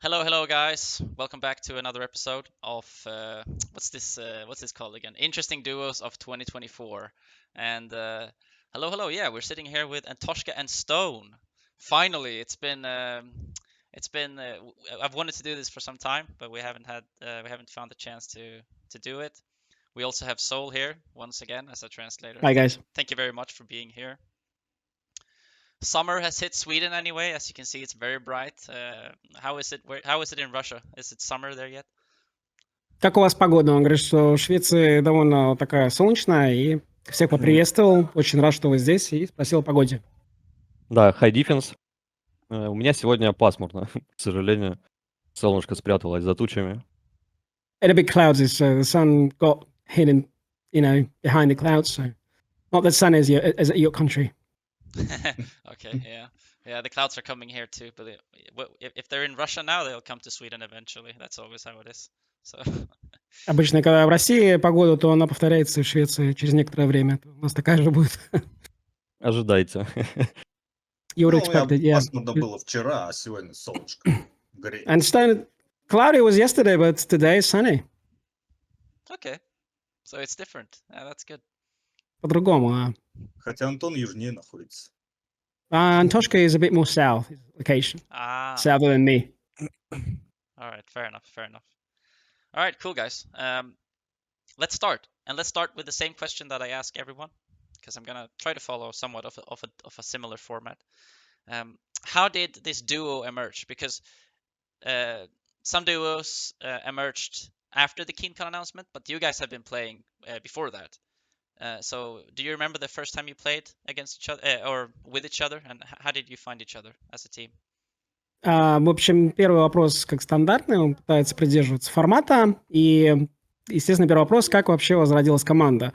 Hello, guys. Welcome back to another episode of what's this called again? Interesting Duos of 2024. And hello. Yeah, we're sitting here with ANTOWKA and St0n. Finally, I've wanted to do this for some time, but we haven't found the chance to do it. We also have Soul here once again as a translator. Hi guys. Thank you very much for being here. Summer has hit Sweden anyway. As you can see, it's very bright. How is it in Russia? Is it summer there yet? Как у вас погода? Он говорит, что в Швеции довольно такая солнечная, и всех поприветствовал. Очень рад, что вы здесь, и спросил о погоде. Да, high defense. У меня сегодня пасмурно, к сожалению. Солнышко спряталось за тучами. And a bit cloudy, so the sun got hidden, behind the clouds. So not that sun is at your country. Okay, yeah. The clouds are coming here too, but if they're in Russia now, they'll come to Sweden eventually. That's always how it is. So. Обычно, когда в России погода, то она повторяется в Швеции через некоторое время. У нас такая же будет. Ожидайте. You would expect it, yeah. Пасмурно было вчера, а сегодня солнышко греет. And St0n, cloudy was yesterday, but today is sunny. Okay, so it's different. Yeah, that's good. По-другому. Хотя Антон южнее находится. ANTOWKA is a bit more south location. Southern than me. All right, fair enough. All right, cool guys. Let's start, and let's start with the same question that I ask everyone, because I'm gonna try to follow somewhat of a similar format. How did this duo emerge? Because some duos emerged after the KeenCon announcement, but you guys have been playing before that. So do you remember the first time you played against each other or with each other, and how did you find each other as a team? В общем, первый вопрос как стандартный, он пытается придерживаться формата. И, естественно, первый вопрос, как вообще возродилась команда.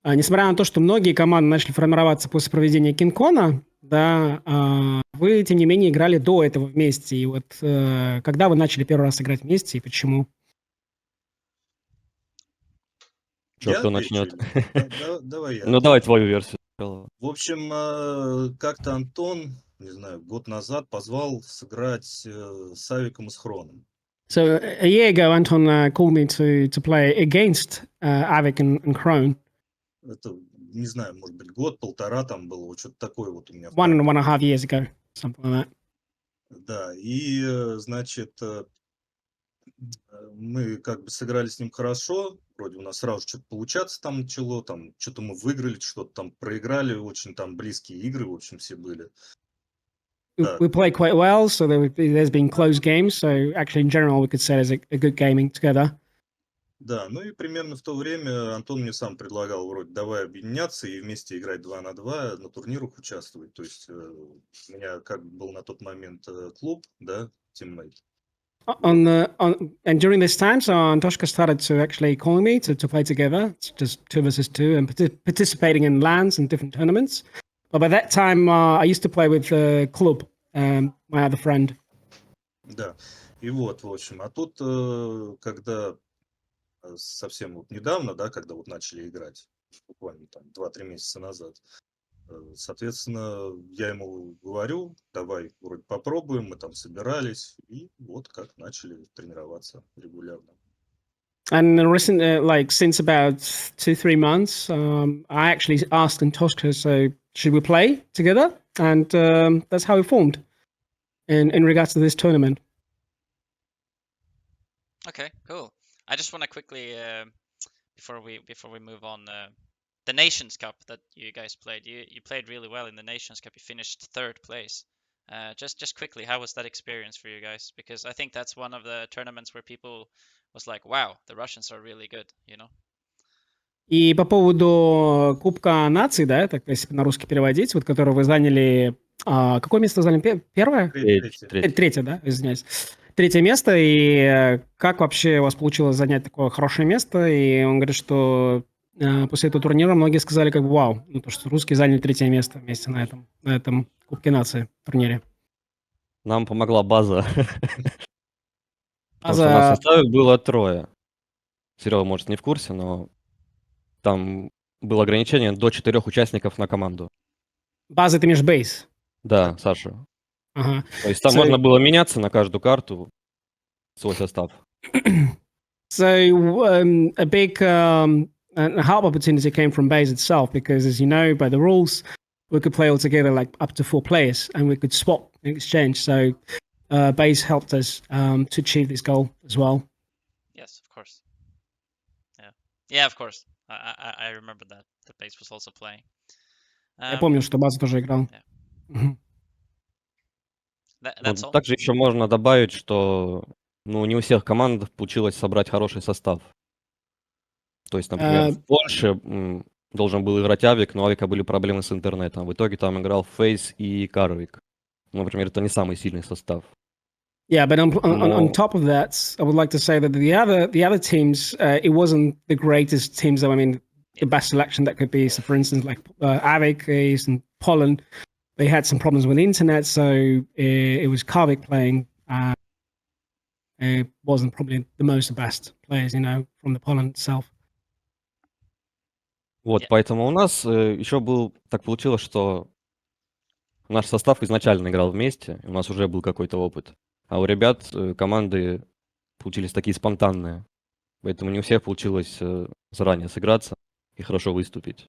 Несмотря на то, что многие команды начали формироваться после проведения KeenCon, да, вы, тем не менее, играли до этого вместе. И вот когда вы начали первый раз играть вместе и почему? Кто начнет? Давай я. Ну, давай твою версию. В общем, как-то Антон, не знаю, год назад позвал сыграть с Авиком и с Хроном. So a year ago, Anton called me to play against Avik and Krone. Это, не знаю, может быть, год-полтора там было, вот что-то такое вот у меня. 1.5 years ago, something like that. Да, и, значит, мы как бы сыграли с ним хорошо, вроде у нас сразу что-то получаться там начало, там что-то мы выиграли, что-то там проиграли, очень там близкие игры, в общем, все были. We played quite well, so there's been close games, so actually in general we could say it's a good gaming together. Да, ну и примерно в то время Антон мне сам предлагал вроде давай объединяться и вместе играть 2 на 2, на турнирах участвовать. То есть у меня как бы был на тот момент клуб, да, teammate. And during this time, so ANTOWKA started to actually call me to play together, just 2 versus 2, and participating in LANs and different tournaments. But by that time, I used to play with Club, my other friend. Да, и вот, в общем, а тут, когда совсем вот недавно, да, когда вот начали играть, буквально там 2-3 месяца назад, соответственно, я ему говорю, давай вроде попробуем, мы там собирались, и вот как начали тренироваться регулярно. And since about 2-3 months, I actually asked ANTOWKA, so should we play together? And that's how we formed in regards to this tournament. Okay, cool. I just want to quickly, before we move on, the Nations Cup that you guys played. You played really well in the Nations Cup. You finished 3rd place. Just quickly, how was that experience for you guys? Because I think that's one of the tournaments where people was like, wow, the Russians are really good, you know? И по поводу Кубка наций, да, так если на русский переводить, вот который вы заняли, какое место заняли? Первое? Третье, да, извиняюсь. 3-е место, и как вообще у вас получилось занять такое хорошее место? И он говорит, что после этого турнира многие сказали, как бы, вау, то, что русские заняли 3-е место вместе на этом Кубке нации турнире. Нам помогла база. Потому что у нас в составе было 3. Серега, может, не в курсе, но там было ограничение до 4 участников на команду. База, ты имеешь бейс? Да, Саша. Ага. То есть там можно было меняться на каждую карту. свой состав. So a big a help opportunity came from base itself because, as you know, by the rules, we could play all together like up to 4 players, and we could swap in exchange. So base helped us to achieve this goal as well. Yes, of course. Yeah, of course. I remember that the base was also playing. Я помню, что база тоже играл. Yeah. Мгм. That's all. Также еще можно добавить, что не у всех команд получилось собрать хороший состав. То есть, например, в Польше должен был играть Авик, но у Авика были проблемы с интернетом. В итоге там играл Фейс и Карвик. Например, это не самый сильный состав. Yeah, but on top of that, I would like to say that the other teams, it wasn't the greatest teams. I mean, the best selection that could be. So, for instance, like Avik is in Poland, they had some problems with the internet, so it was Karvik playing. It wasn't probably the most best players, from the Poland itself. Вот, поэтому у нас еще так получилось, что наш состав изначально играл вместе, и у нас уже был какой-то опыт. А у ребят команды получились такие спонтанные. Поэтому не у всех получилось заранее сыграться и хорошо выступить.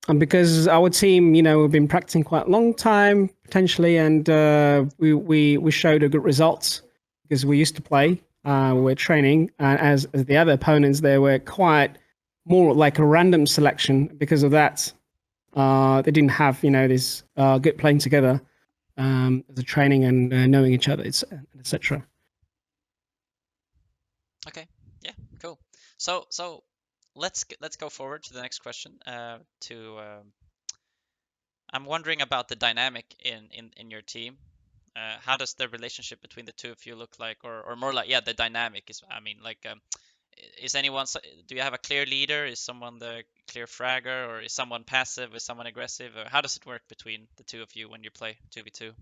And because our team, we've been practicing quite a long time, potentially, and we showed a good results because we used to play, we're training, and as the other opponents, they were quite more like a random selection. Because of that, they didn't have, this good playing together as a training and knowing each other, etc. Okay, yeah, cool. So let's go forward to the next question. I'm wondering about the dynamic in your team. How does the relationship between the two of you look like, or more like, the dynamic is. I mean, like, is anyone? Do you have a clear leader? Is someone the clear fragger, or is someone passive? Is someone aggressive? Or how does it work between the two of you when you play 2v2?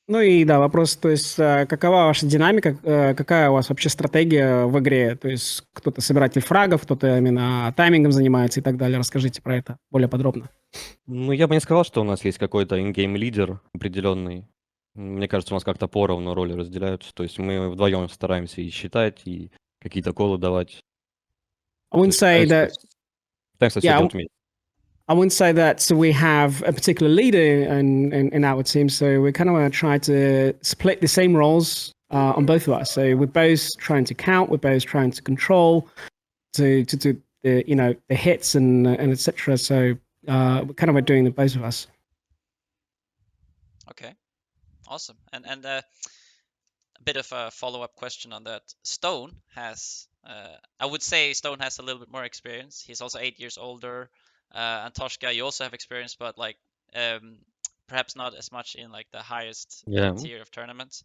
Ну и да, вопрос, то есть какова ваша динамика, какая у вас вообще стратегия в игре? То есть кто-то собиратель фрагов, кто-то именно таймингом занимается и так далее. Расскажите про это более подробно. Я бы не сказал, что у нас есть какой-то ингейм лидер определенный. Мне кажется, у нас как-то поровну роли разделяются. То есть мы вдвоем стараемся и считать, и какие-то колы давать. I wouldn't say that. Пытаемся все делать вместе. I wouldn't say that we have a particular leader in our team, so we kind of try to split the same roles on both of us. So we're both trying to count, we're both trying to control, to the the hits and etc. So we're kind of doing the both of us. Okay, awesome. And a bit of a follow-up question on that. St0n has, I would say St0n has a little bit more experience. He's also 8 years older. ANTOWKA, you also have experience, but like perhaps not as much in like the highest tier of tournaments.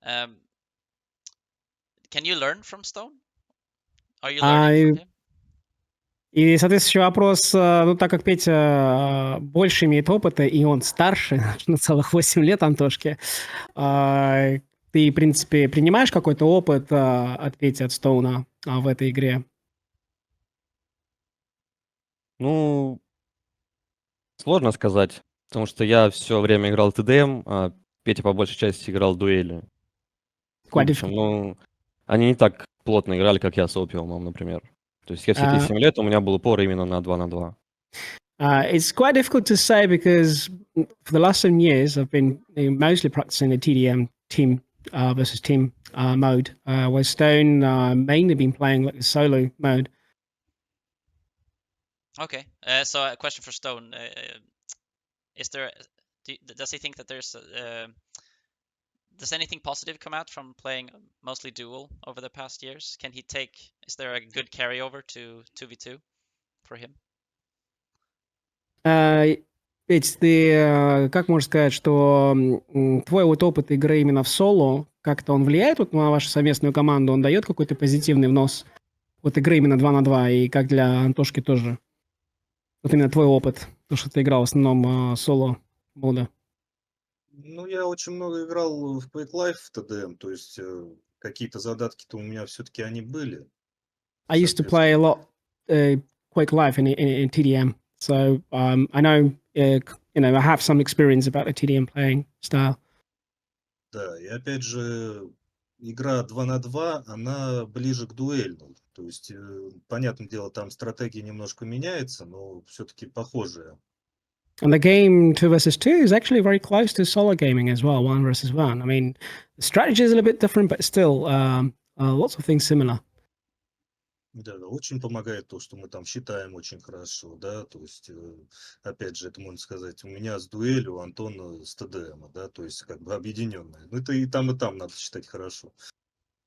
Can you learn from St0n? Are you learning from him? И, соответственно, вопрос, так как Петя больше имеет опыта, и он старше на целых 8 лет Антошки, ты, в принципе, принимаешь какой-то опыт от Пети, от Ст0н в этой игре? Сложно сказать, потому что я все время играл ТДМ, а Петя по большей части играл дуэли. Они не так плотно играли, как я с Опиумом, например. То есть я все эти 7 лет, у меня был упор именно на 2 на 2. It's quite difficult to say because for the last 7 years I've been mostly practicing the TDM team versus team mode, where St0n mainly been playing like the solo mode. Okay, so a question for St0n: does he think that there's does anything positive come out from playing mostly duel over the past years? Is there a good carryover to 2v2 for him? Ведь ты как можешь сказать, что твой вот опыт игры именно в соло, как-то он влияет вот на вашу совместную команду, он дает какой-то позитивный внос вот игры именно 2 на 2, и как для Антошки тоже? Вот именно твой опыт, то, что ты играл в основном соло мода. Я очень много играл в Quake Life в TDM, то есть какие-то задатки-то у меня все-таки они были. I used to play a lot Quake Life in TDM, so I know, I have some experience about the TDM playing style. Да, и опять же, игра 2 на 2, она ближе к дуэльной. То есть, понятное дело, там стратегия немножко меняется, но все-таки похожая. And the game 2 versus 2 is actually very close to solo gaming as well, 1 versus 1. I mean, the strategy is a little bit different, but still, lots of things similar. Да, очень помогает то, что мы там считаем очень хорошо, да, то есть, опять же, это можно сказать, у меня с дуэлью, у Антона с ТДМ, да, то есть как бы объединенные. Ну, это и там надо считать хорошо.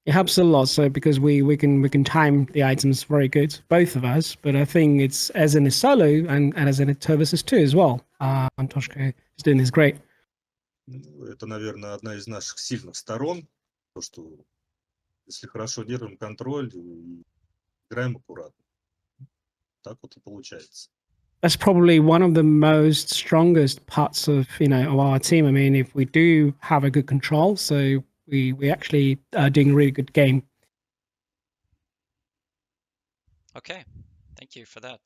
It helps a lot, so because we can time the items very good, both of us. But I think it's as in a solo and as in a 2 versus 2 as well. Antoshka is doing this great. Ну, это, наверное, одна из наших сильных сторон, то, что если хорошо держим контроль и играем аккуратно, так вот и получается. That's probably one of the most strongest parts of of our team. I mean, if we do have a good control, so we actually are doing a really good game. Okay, thank you for that.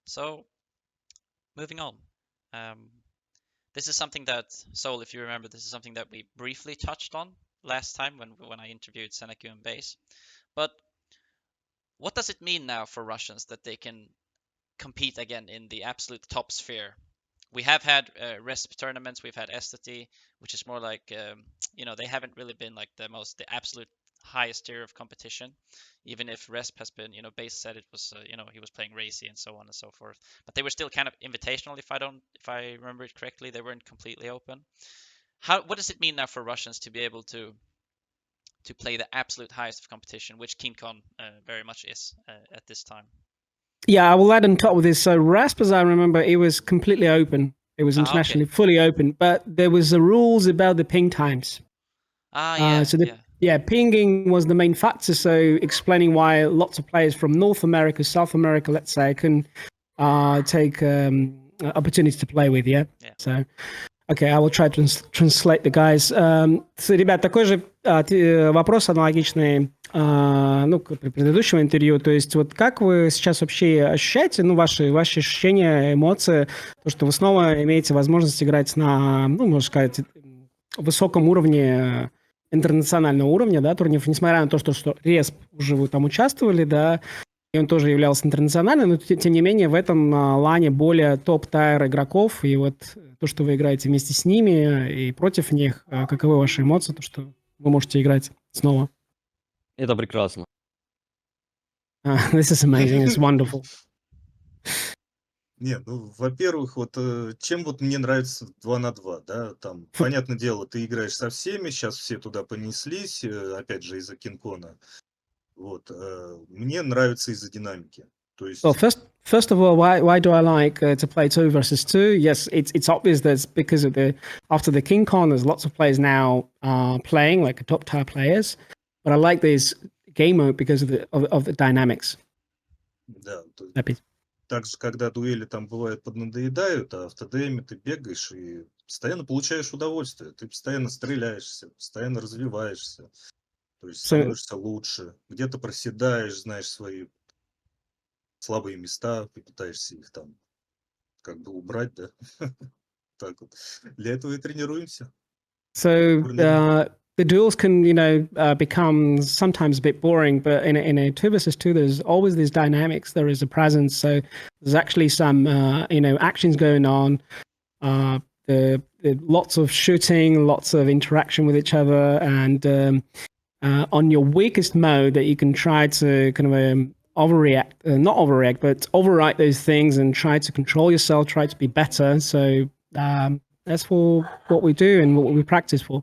So, moving on. This is something that, Soul, if you remember, this is something that we briefly touched on last time when I interviewed ZenAku and Base. But what does it mean now for Russians that they can compete again in the absolute top sphere? We have had RESP tournaments, we've had Estoty, which is more like, they haven't really been like the absolute highest tier of competition, even if RESP has been, Base said it was, he was playing racy and so on and so forth, but they were still kind of invitational. If I remember it correctly, they weren't completely open. What does it mean now for Russians to be able to play the absolute highest of competition, which KeenCon very much is at this time? Yeah, I will add on top with this. So RASP, as I remember, it was completely open. It was internationally fully open, but there was the rules about the ping times. Pinging was the main factor. So explaining why lots of players from North America, South America, let's say, can take opportunities to play with. Yeah. So, okay, I will try to translate the guys. Ребят, такой же вопрос аналогичный, к предыдущему интервью. То есть, вот как вы сейчас вообще ощущаете, ваши ощущения, эмоции, то, что вы снова имеете возможность играть на, можно сказать, высоком уровне, интернационального уровня, да, турниров, несмотря на то, что РЕСП уже вы там участвовали, да, и он тоже являлся интернациональным, но тем не менее в этом лане более топ-тайр игроков, и вот то, что вы играете вместе с ними и против них, каковы ваши эмоции, то, что вы можете играть снова? Это прекрасно. This is amazing, it's wonderful. Нет, во-первых, вот чем вот мне нравится 2 на 2, да, там, понятное дело, ты играешь со всеми, сейчас все туда понеслись, опять же, из-за KeenCon. Вот, мне нравится из-за динамики. То есть... Well, first of all, why do I like to play 2 versus 2? Yes, it's obvious that it's because of after the KeenCon, there's lots of players now playing, like top tier players. But I like this game mode because of the dynamics. Да, также, когда дуэли там бывают поднадоедают, а в ТДМе ты бегаешь и постоянно получаешь удовольствие. Ты постоянно стреляешься, постоянно развиваешься. То есть становишься лучше. Где-то проседаешь, знаешь свои слабые места, ты пытаешься их там как бы убрать, да? Так вот. Для этого и тренируемся. So the duels can, become sometimes a bit boring, but in a 2 versus 2, there's always these dynamics. There is a presence. So there's actually some, actions going on. The lots of shooting, lots of interaction with each other, and on your weakest mode, that you can try to kind of not overreact, but overwrite those things and try to control yourself, try to be better. So that's for what we do and what we practice for.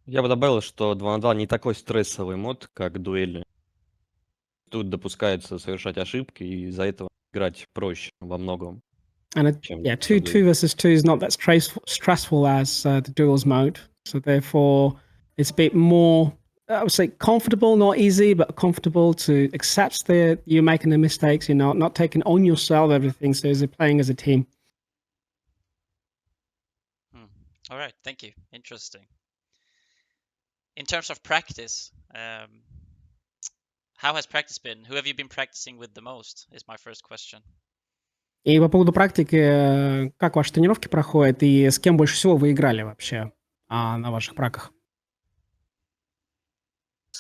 Я бы добавил, что 2 на 2 не такой стрессовый мод, как дуэльный. Тут допускается совершать ошибки, и из-за этого играть проще во многом. And 2 versus 2 is not that stressful as the duels mode. So therefore, it's a bit more, I would say, comfortable, not easy, but comfortable to accept that you're making the mistakes, not taking on yourself everything. So you're playing as a team. All right, thank you. Interesting. In terms of practice, how has practice been? Who have you been practicing with the most? Is my first question. И по поводу практики, как ваши тренировки проходят, и с кем больше всего вы играли вообще на ваших праках?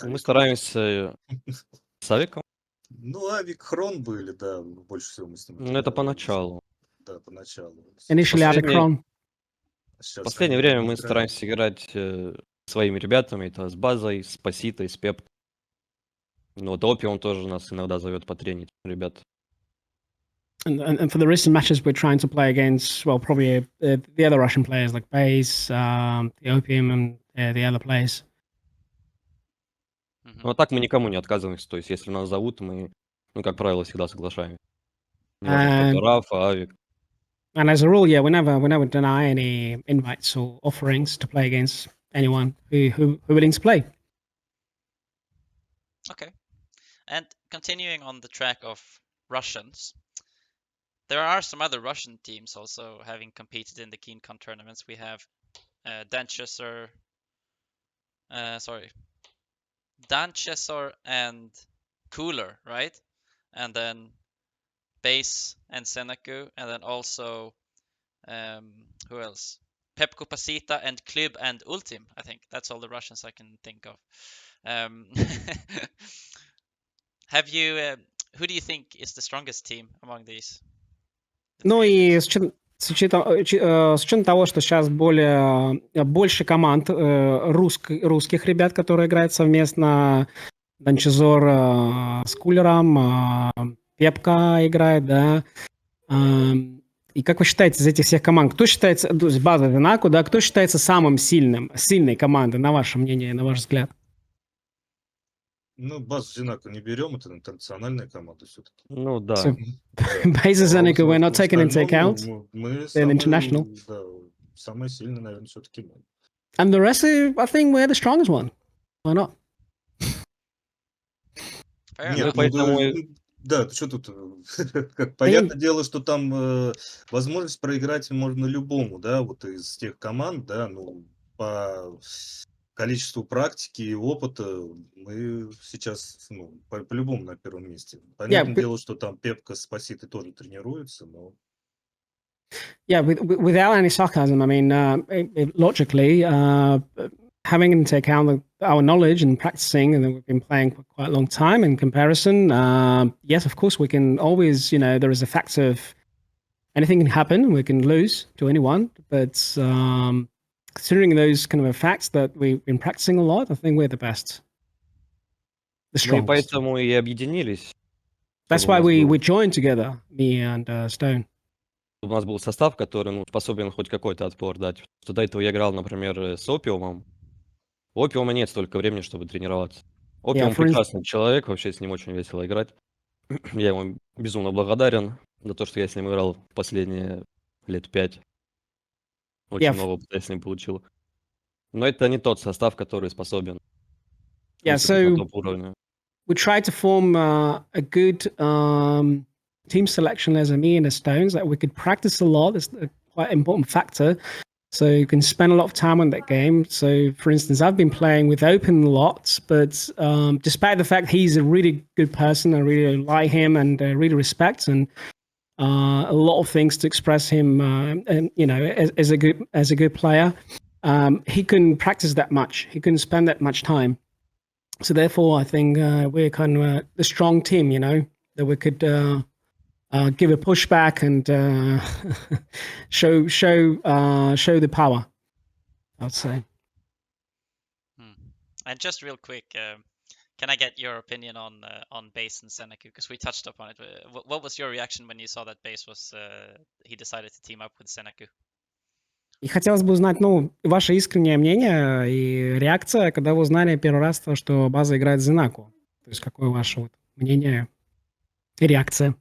Мы Авик. стараемся с Авиком. Ну, Авик, Хрон были, да, больше всего мы с ним Ну, это тренировались. поначалу. Да, поначалу. Initially Сейчас, Последнее, Avicron. сейчас последнее они время не мы играют. стараемся играть своими ребятами, это с Базой, с Паситой, с Пеп. Ну, вот Опиум тоже нас иногда зовет потренить, ребят. And for the recent matches, we're trying to play against, well, probably the other Russian players like Baze, the Opium, and the other players. Mhm. Ну, а так мы никому не отказываемся, то есть если нас зовут, мы, ну, как правило, всегда соглашаемся. Неважно, кто это, Рафа, Авик. And as a rule, yeah, we never deny any invites or offerings to play against anyone who willing to play. Okay. And continuing on the track of Russians, there are some other Russian teams also having competed in the KeenCon tournaments. We have Danchesor, Danchesor and Cooler, right? And then Base and ZenAku, and then also who else? Pepco Pasita and Klib and Ultim. I think that's all the Russians I can think of. Have you? Who do you think is the strongest team among these? The Ну three of и these? с учетом того, что сейчас больше команд русских ребят, которые играют совместно, Данчезор с Кулером, Пепка играет, да. И как вы считаете, из этих всех команд, кто считается, то есть база ZenAku, да, кто считается самым сильной командой, на ваше мнение, на ваш взгляд? Ну, базу ZenAku не берем, это интернациональная команда все-таки. Ну, да. So, Да. bases А ZenAku we're not в taken into остальном, account. мы They're international. самые сильные, наверное, все-таки мы. And the rest, I think we're the strongest one. Why not? Fair Нет, enough. поэтому да, что тут, понятное дело, что там возможность проиграть можно любому, да, вот из тех команд, да, ну, по количеству практики и опыта мы сейчас, ну, по-любому на первом месте. Понятное дело, что там Пепка с Паситой тоже тренируются, но... Yeah, without any sarcasm, I mean, logically, having into account our knowledge and practicing, and that we've been playing for quite a long time in comparison, yes, of course, we can always, there is a fact of anything can happen. We can lose to anyone, but considering those kind of facts that we've been practicing a lot, I think we're the best. The Мы strongest. поэтому и объединились. That's why we joined together, me and St0n. У нас был состав, который, ну, способен хоть какой-то отпор дать. Что до этого я играл, например, с Опиумом. У Опиума нет столько времени, чтобы тренироваться. Опиум прекрасный человек, вообще с ним очень весело играть. Я ему безумно благодарен за то, что я с ним играл последние лет 5. Очень много опыта я с ним получил. Но это не тот состав, который способен выступить на топ-уровне. We tried to form a good team selection as a me and a St0n, that we could practice a lot. It's a quite important factor. So you can spend a lot of time on that game. So, for instance, I've been playing with Open a lot, but despite the fact he's a really good person, I really like him and really respect, and a lot of things to express him, and as a good player, he couldn't practice that much. He couldn't spend that much time. So therefore, I think we're kind of the strong team, that we could give a pushback and show the power, I would say. And just real quick, can I get your opinion on Base and ZenAku? Because we touched upon it. What was your reaction when you saw that Base he decided to team up with ZenAku? И хотелось бы узнать, ваше искреннее мнение и реакция, когда вы узнали первый раз то, что база играет ZenAku. То есть какое ваше мнение и реакция?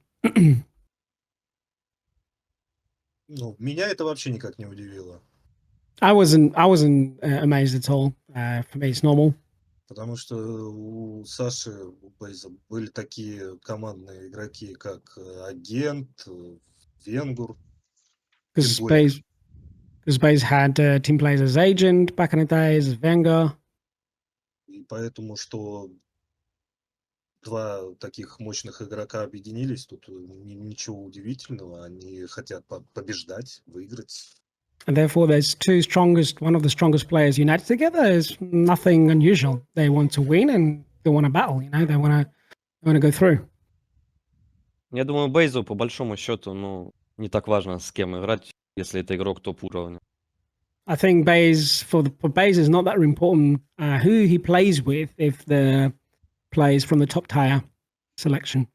Ну, меня это вообще никак не удивило. I wasn't amazed at all. For me, it's normal. Потому что у Саши, у Бейза были такие командные игроки, как Агент, Венгур. Because Baze had team players as Agent back in the days, as Wenger. И поэтому, что два таких мощных игрока объединились, тут ничего удивительного. Они хотят побеждать, выиграть. And therefore, one of the strongest players united together is nothing unusual. They want to win and they want to battle, they want to go through. Я думаю, Бейзу, по большому счету, не так важно, с кем играть, если это игрок топ-уровня. I think for Baze is not that important who he plays with if the players from the top tier selection.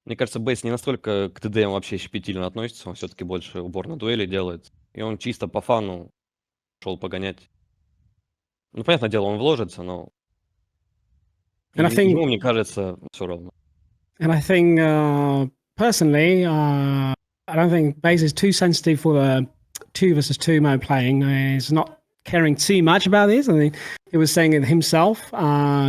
Мне кажется, Бейс не настолько к ТДМ вообще щепетильно относится, он все-таки больше упор на дуэли делает. И он чисто по фану шел погонять. Ну, понятное дело, он вложится, но ему, мне кажется, все равно. And I think, personally, I don't think Baze is too sensitive for the 2 versus 2 mode playing. He's not caring too much about this. I think he was saying it himself.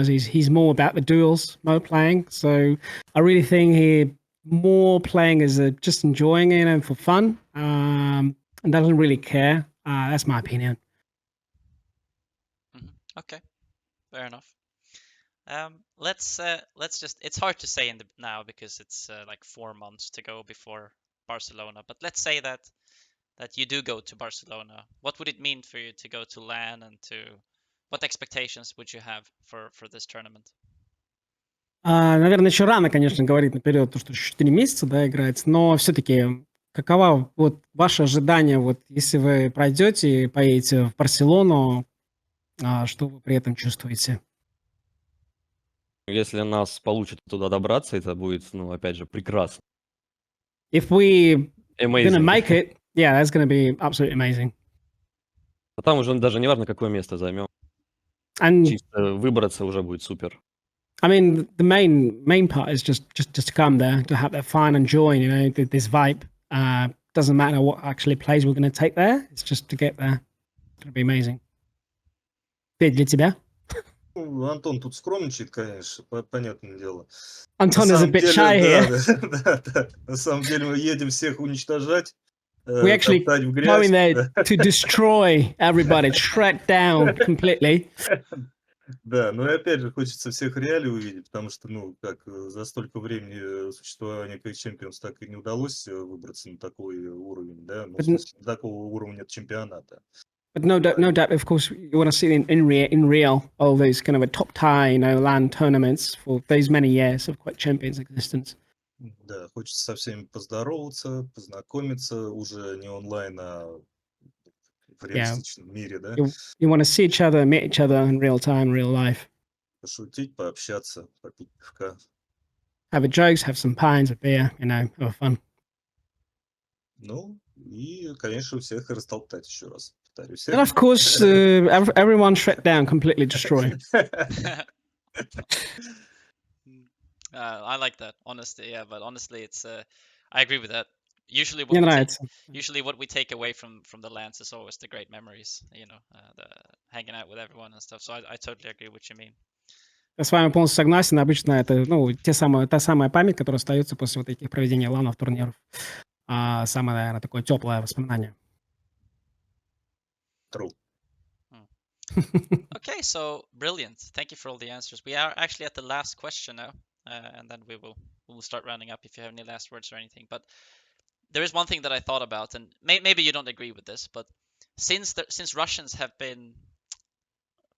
He's more about the duels mode playing. So I really think he more playing as just enjoying it and for fun, and doesn't really care. That's my opinion. Okay, fair enough. Let's just, it's hard to say now because it's like 4 months to go before Barcelona, but let's say that you do go to Barcelona. What would it mean for you to go to LAN, and what expectations would you have for this tournament? Наверное, еще рано, конечно, говорить наперед, то, что еще 4 месяца, да, играется, но все-таки какова вот ваше ожидание, вот если вы пройдете и поедете в Барселону, что вы при этом чувствуете? Если нас получится туда добраться, это будет, опять же, прекрасно. If we gonna Amazing. make it, yeah, that's gonna be absolutely amazing. А там уже даже не важно, какое место займем. And Чисто выбраться уже будет супер. I mean, the main part is just to come there, to have that fun and joy, this vibe. Doesn't matter what actually plays we're going to take there. It's just to get there. It's going to be amazing. Петь, для тебя? Антон тут скромничает, конечно, понятное дело. Антон is a bit shy here. Да. На самом деле мы едем всех уничтожать, We actually топтать в грязь. going there to destroy everybody, shred down completely. Да, но и опять же хочется всех реалий увидеть, потому что, как за столько времени существования Quake Champions так и не удалось выбраться на такой уровень, да, в смысле, такого уровня чемпионата. But no doubt, of course, you want to see in real all those kind of a top tie, LAN tournaments for those many years of Quake Champions existence. Да, хочется со всеми поздороваться, познакомиться уже не онлайн, а в реалистичном мире, да? You want to see each other, meet each other in real time, real life. Пошутить, пообщаться, попить пивка. Have a jokes, have some pints of beer, have fun. И, конечно, всех растоптать еще раз. Повторюсь. And of course, everyone shred down, completely destroyed. I like that, honestly. Yeah, but honestly, it's I agree with that. Usually what we take away from the LANs is always the great memories, the hanging out with everyone and stuff. So I totally agree with what you mean. Я с вами полностью согласен. Обычно это, та самая память, которая остается после вот таких проведений ланов, турниров. Самое, наверное, такое теплое воспоминание. True. Okay, so brilliant. Thank you for all the answers. We are actually at the last question now, and then we'll start rounding up if you have any last words or anything. But there is one thing that I thought about, and maybe you don't agree with this, but since Russians have been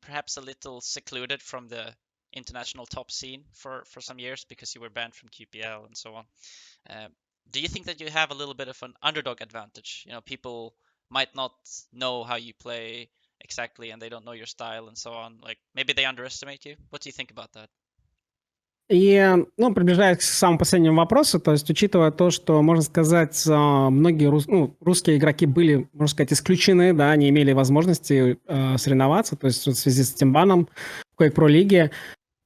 perhaps a little secluded from the international top scene for some years because you were banned from QPL and so on, do you think that you have a little bit of an underdog advantage? People might not know how you play exactly, and they don't know your style and so on. Like, maybe they underestimate you. What do you think about that? И, приближаясь к самому последнему вопросу, то есть, учитывая то, что, можно сказать, многие русские игроки были, можно сказать, исключены, да, не имели возможности соревноваться, то есть, в связи с этим баном в Quake Pro лиге.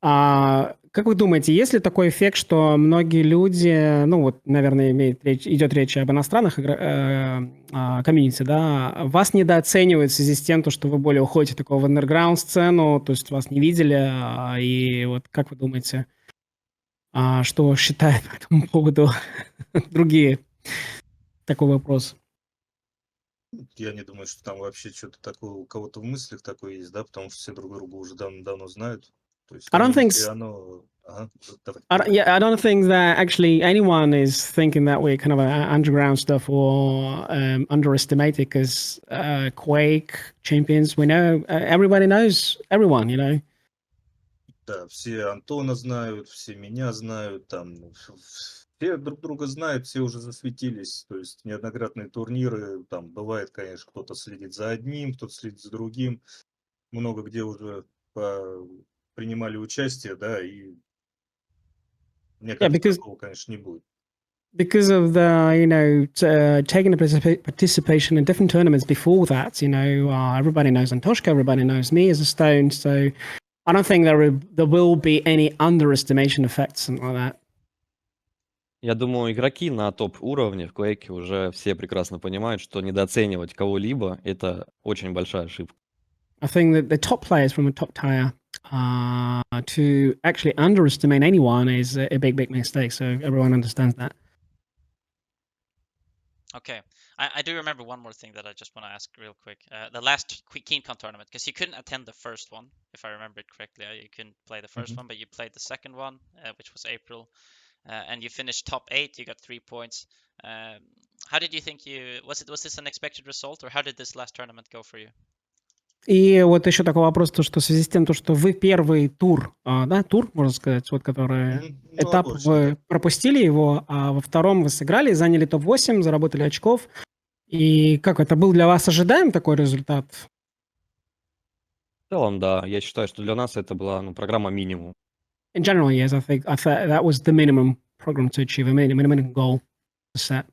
Как вы думаете, есть ли такой эффект, что многие люди, наверное, идет речь об иностранных комьюнити, да, вас недооценивают в связи с тем, что вы более уходите такого в underground сцену, то есть вас не видели, и вот как вы думаете, что считают по этому поводу другие? Такой вопрос. Я не думаю, что там вообще что-то такое у кого-то в мыслях такое есть, да, потому что все друг друга уже давно знают. То есть I don't think комьюнити, оно... Ага, давай. I don't think that actually anyone is thinking that we're kind of underground stuff or underestimated because Quake champions, we know everybody knows everyone, you know. Да, все Антона знают, все меня знают, там все друг друга знают, все уже засветились. То есть неоднократные турниры, там бывает, конечно, кто-то следит за одним, кто-то следит за другим. Много где уже принимали участие, да, и мне Yeah, кажется, такого, конечно, не будет. because of the taking a participation in different tournaments before that, everybody knows Antoshka, everybody knows me as a Stone, so I don't think there will be any underestimation effects, something like that. Я думаю, игроки на топ-уровне в Quake уже все прекрасно понимают, что недооценивать кого-либо — это очень большая ошибка. I think that the top players from a top tier to actually underestimate anyone is a big mistake, so everyone understands that. Okay, I do remember one more thing that I just want to ask real quick. The last KeenCon tournament, because you couldn't attend the first one, if I remember it correctly. You couldn't play the first one, but you played the second one, which was April, and you finished top 8. You got 3 points. How did you think was this an expected result, or how did this last tournament go for you? И вот еще такой вопрос, то, что в связи с тем, то, что вы первый тур, тур, можно сказать, вот который этап, вы пропустили его, а во втором вы сыграли, заняли топ-8, заработали очков. И как это был для вас ожидаем такой результат? В целом, да. Я считаю, что для нас это была программа минимум. In general, yes, I thought that was the minimum program to achieve, a minimum goal to set.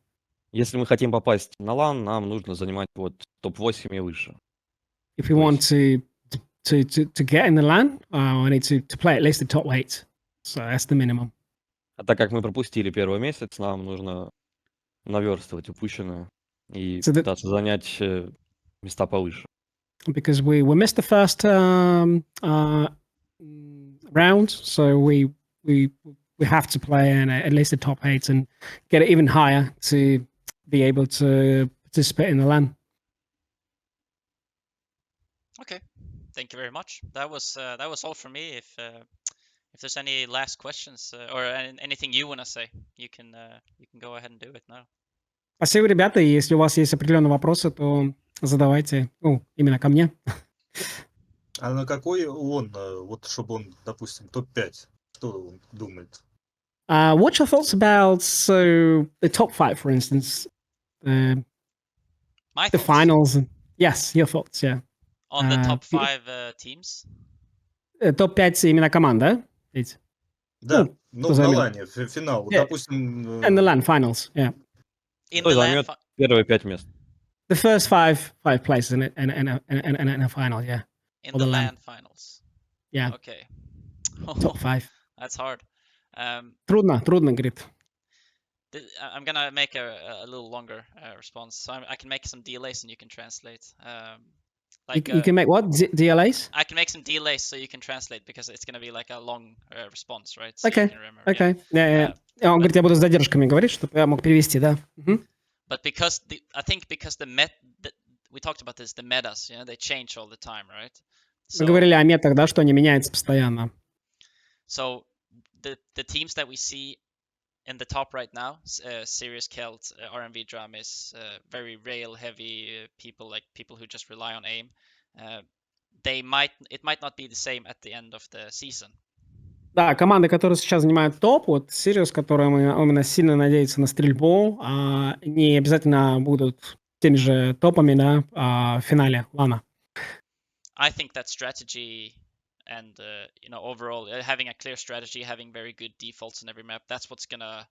Если мы хотим попасть на LAN, нам нужно занимать вот топ-8 и выше. If we want to get in the LAN, we need to play at least the top 8. So that's the minimum. А так как мы пропустили первый месяц, нам нужно наверстывать упущенное и пытаться занять места повыше. Because we missed the first round, so we have to play in at least the top 8 and get it even higher to be able to participate in the LAN. Okay, thank you very much. That was all for me. If there's any last questions or anything you want to say, you can go ahead and do it now. Спасибо, ребята. И если у вас есть определенные вопросы, то задавайте, именно ко мне. А на какой он, вот чтобы он, допустим, топ-5, что он думает? What's your thoughts about the top 5, for instance? My the thoughts? Finals. Yes, your thoughts, yeah. On the top 5 teams? Топ-5 именно команда, да? Да, на LAN, финал. Yeah. Допустим... And the LAN finals, yeah. Кто займет первые 5 мест? The first five places in a final, yeah. In the LAN finals? Yeah. Okay. Top 5. That's hard. Трудно, говорит. I'm gonna make a little longer response. So I can make some delays and you can translate. You can make what? DLAs? I can make some delays so you can translate because it's gonna be like a long response, right? So okay. Okay. Yeah. Он говорит, я буду с задержками говорить, чтобы я мог перевести, да. But because we talked about this, the metas, they change all the time, right? Мы говорили о метах, да, что они меняются постоянно. So the teams that we see in the top right now, Serious Celt, RMV Drum is very rail heavy people who just rely on aim. It might not be the same at the end of the season. Да, команды, которые сейчас занимают топ, вот Sirius, которые именно сильно надеются на стрельбу, не обязательно будут теми же топами, да, в финале лана. I think that strategy and overall having a clear strategy, having very good defaults in every map, that's what's gonna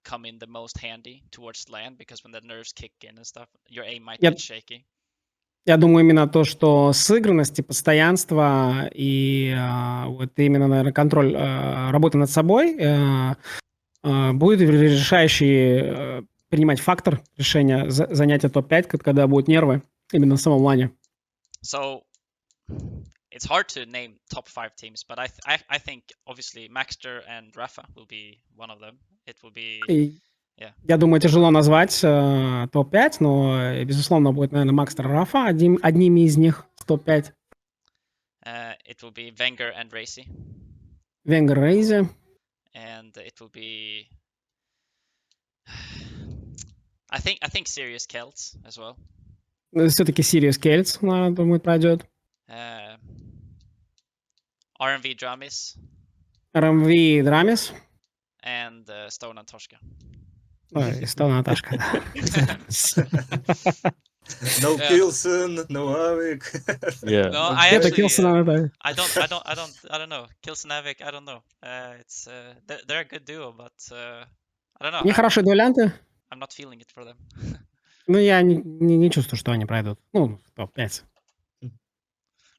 come in the most handy towards LAN, because when the nerves kick in and stuff, your aim might get shaky. Я думаю, именно то, что сыгранность и постоянство, и вот именно, наверное, контроль работы над собой будет решающий принимать фактор решения занятия топ-5, когда будут нервы именно в самом лане. So it's hard to name top 5 teams, but I think obviously Maxter and Rafa will be one of them. It will be... Я думаю, тяжело назвать топ-5, но, безусловно, будет, наверное, Maxter и Rafa одними из них, топ-5. it will be Wenger and Racy, Wenger Razy. and it will be. I think Serious Celts as well. Все-таки Sirius Kelts, наверное, думаю, пройдет. RMV Dramis RMV Dramis. and St0n and ANTOWKA. Ой, St0n ANTOWKA, да. No Kilson, no Avik. Yeah. No, I Где-то actually Killson, да. I don't know. Kilson Avik, I don't know. It's they're a good duo, but I don't know. Они хорошие дуэлянты. I'm not feeling it for them. Ну, я не чувствую, что они пройдут. Ну, топ-5.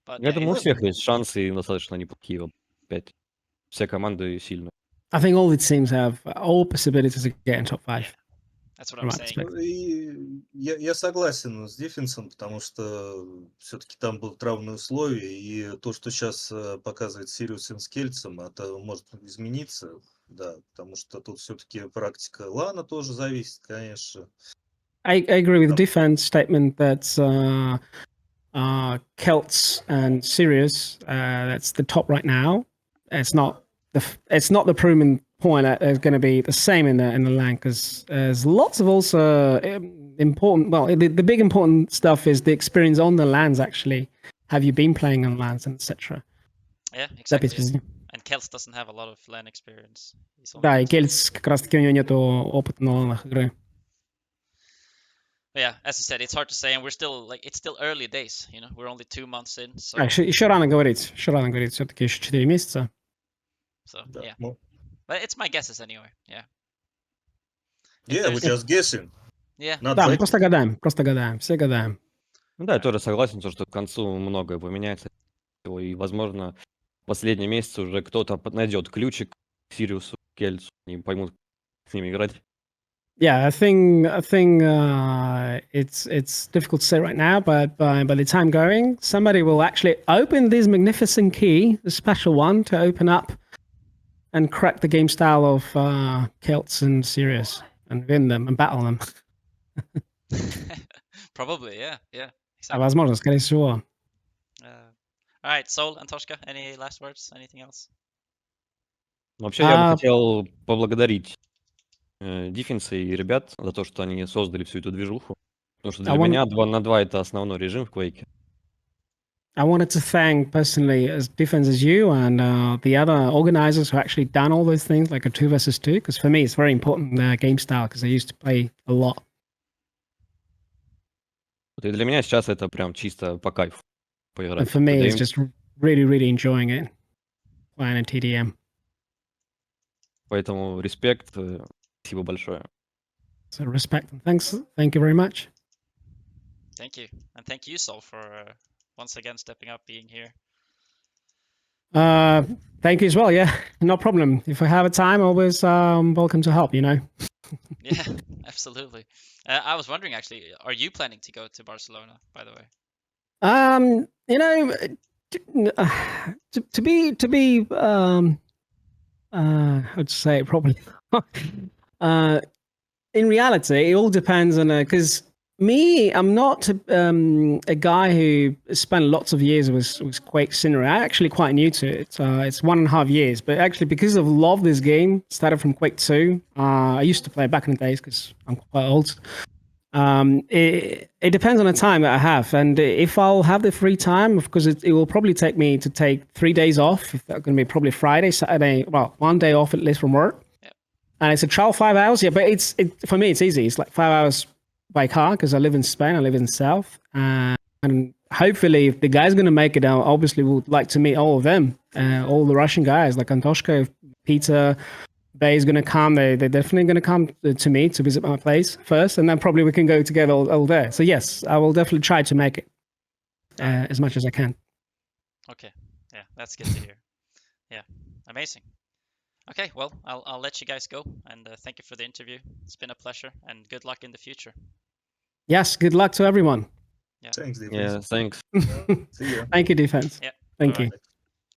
But Я думаю, у it's- всех есть шансы и достаточно неплохие. Опять. Все команды сильные. I think all the teams have all possibilities of getting top 5. that's what I'm Right, saying. respect. И я согласен с Диффенсом, потому что все-таки там были травмные условия, и то, что сейчас показывает Сириус с Кельцем, это может измениться, да, потому что тут все-таки практика Лана тоже зависит, конечно. I agree with the defense statement that Celts and Sirius, that's the top right now. It's not the proven point that it's going to be the same in the LAN, because there's lots of also important. Well, the big important stuff is the experience on the LANs. Actually, have you been playing on LANs and etc. Yeah, exactly. Запись. And Celts doesn't have a lot of LAN experience. He's only Да, и got- Кельц как раз таки у него нету опыта на ланах игры. But yeah, as you said, it's hard to say, and we're still it's still early days. You know, we're only 2 months in, so А, еще рано говорить. Все-таки еще 4 месяца. Да. yeah. Ну, But it's my guesses anyway. Yeah. yeah, we're just guessing. Yeah. Not Да, мы betting. просто гадаем, все гадаем. Ну да, я тоже согласен, что к концу многое поменяется. И, возможно, в последние месяцы уже кто-то найдет ключик к Сириусу, Кельцу, и поймут с ними играть. Yeah, I think it's difficult to say right now, but by the time going, somebody will actually open this magnificent key, the special one, to open up and crack the game style of Celts and Sirius and win them and battle them. Probably, yeah. А Exactly. возможно, скорее всего. All right, St0n and ANTOWKA, any last words? Anything else? Вообще, я бы хотел поблагодарить Диффенса и ребят за то, что они создали всю эту движуху. Потому что для меня 2 на 2 это основной режим в Quake. I wanted to thank personally as Defense as you and the other organizers who actually done all those things like a 2 versus 2, because for me it's very important game style because I used to play a lot. И для меня сейчас это прям чисто по кайфу поиграть. And for me Да it's и- just really enjoying it playing in TDM. Поэтому респект, спасибо большое. So respect and thanks. Thank you very much. Thank you. And thank you, Sol, for once again stepping up, being here. Thank you as well. Yeah, no problem. If I have a time, always welcome to help. You know. Yeah, absolutely. I was wondering, actually, are you planning to go to Barcelona, by the way? You know, to be how to say it properly. In reality, it all depends on because me, I'm not a guy who spent lots of years with Quake St0n3. I'm actually quite new to it. It's 1.5 years, but actually because of love this game, started from Quake 2. I used to play it back in the days because I'm quite old. It depends on the time that I have, and if I'll have the free time, because it will probably take me to take 3 days off. If that's going to be probably Friday, Saturday, well, 1 day off at least from work. Yep. And it's a travel 5 hours. Yeah, but for me it's easy. It's like 5 hours by car because I live in Spain. I live in the south, and hopefully, if the guys going to make it, I obviously would like to meet all of them, all the Russian guys like ANTOWKA, Peter. Bay is going to come. They're definitely going to come to me to visit my place first, and then probably we can go together all there. So yes, I will definitely try to make it as much as I can. Okay. Yeah, that's good to hear. Yeah, amazing. Okay, well, I'll let you guys go, and thank you for the interview. It's been a pleasure, and good luck in the future. Yes, good luck to everyone. Thanks, Yeah, Defense. thanks. See ya. Thank you, Defense. Yeah. Thank Bye-bye. you.